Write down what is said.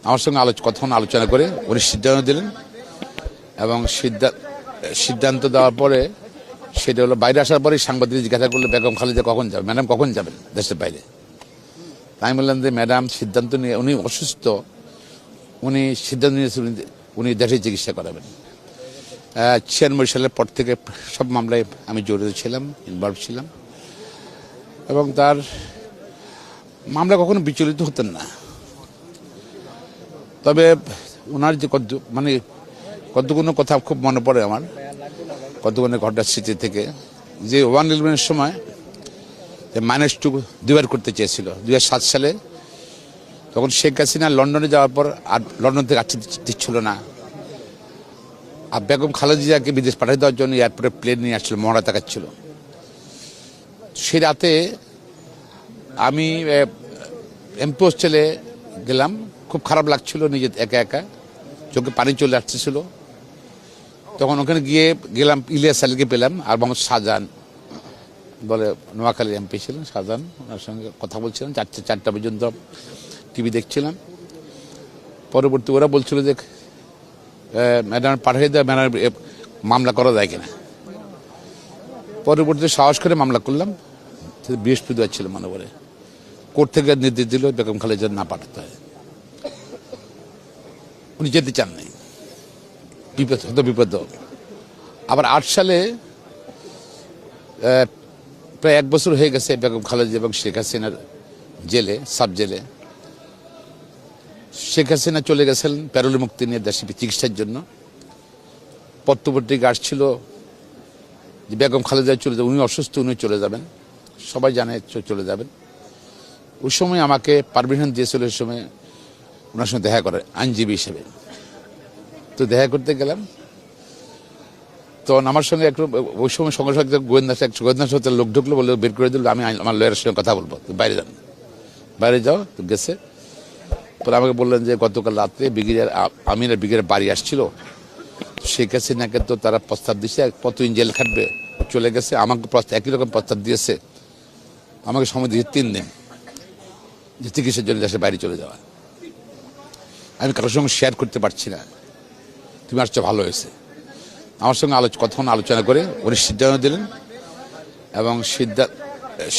আমার সঙ্গে কতক্ষণ আলোচনা করে উনি সিদ্ধান্ত দিলেন এবং সিদ্ধান্ত দেওয়ার পরে সেটা হলো বাইরে আসার পরে সাংবাদিক জিজ্ঞাসা করলো বেগম খালেদা কখন যাবে, ম্যাডাম কখন যাবেন দেশের বাইরে। আমি বললাম যে ম্যাডাম সিদ্ধান্ত নিয়ে উনি অসুস্থ, উনি সিদ্ধান্ত নিয়েছেন উনি দেশে চিকিৎসা করাবেন। 96 সালের পর থেকে সব মামলায় আমি জড়িত ছিলাম, ইনভলভ ছিলাম এবং তার মামলা কখনো বিচলিত হতেন না। তবে ওনার যে কতগুলো কথা খুব মনে পড়ে আমার, কতগুলো ঘটনার স্মৃতি থেকে, যে 111-এর সময় -2 দুবার করতে চেয়েছিল 2007 সালে। তখন শেখ হাসিনা লন্ডনে যাওয়ার পর আর লন্ডন থেকে আসতে দিচ্ছিল না, আর বেগম খালেদা জিয়াকে বিদেশ পাঠিয়ে দেওয়ার জন্য এয়ারপোর্টে প্লেন নিয়ে আসছিল, মহড়া তাকাচ্ছিল। সেই রাতে আমি এমপি হোস্টেলে গেলাম, খুব খারাপ লাগছিল নিজে একা একা, চোখে পানি চলে আসতেছিল। তখন ওখানে গেলাম, ইলিয়াস আলীকে পেলাম আর মোহাম্মদ শাহজাহান বলে নোয়াখালীর এমপি ছিলেন, শাহজাহান, ওনার সঙ্গে কথা বলছিলাম 4টা পর্যন্ত টিভি দেখছিলাম। পরবর্তী ওরা বলছিল যে ম্যাডাম পাঠিয়ে দেয়, ম্যাডাম মামলা করা যায় কিনা। পরবর্তীতে সাহস করে মামলা করলাম, বৃহস্পতিবার ছিল মনে করে, কোর্ট থেকে নির্দেশ দিল বেগম খালেদা না পাঠাতে হয়। উনি যেতে চান নাই, বিপদ। আবার 8 সালে প্রায় 1 বছর হয়ে গেছে বেগম খালেদা এবং শেখ হাসিনার জেলে, সাব জেলে। শেখ হাসিনা চলে গেছেন প্যারোলে মুক্তি নিয়ে দেশে চিকিৎসার জন্য। পত্রপত্রিকা আসছিল যে বেগম খালেদা চলে যাবেন, উনি অসুস্থ, উনি চলে যাবেন, সবাই জানে চলে যাবেন। ওই সময় আমাকে পারমিশন দিয়েছিল ওই সময় ওনার সঙ্গে দেখা করে আইনজীবী হিসেবে। তো দেখা করতে গেলাম, তখন আমার সঙ্গে একটু ওই সময় সঙ্গে সঙ্গে গোয়েন্দা সংস্থার লোক ঢুকলো, বলে বের করে দিল, আমি আমার লয়ারের সঙ্গে কথা বলবো, বাইরে যান, বাইরে যাও। তো গেছে, পরে আমাকে বললেন যে গতকাল রাত্রে আমির ব্রিগেডের বাড়ি আসছিল, শেখ হাসিনাকে তো তারা প্রস্তাব দিয়েছে কতদিন জেল খাটবে, চলে গেছে। আমাকে একই রকম প্রস্তাব দিয়েছে, আমাকে সময় দিয়েছে 3 দিন যে চিকিৎসার জন্য দেশের বাইরে চলে যাওয়া। আমি কারোর সঙ্গে শেয়ার করতে পারছি না, তুমি আসছো ভালো হয়েছে। আমার সঙ্গে কতক্ষণ আলোচনা করে উনি সিদ্ধান্ত দিলেন এবং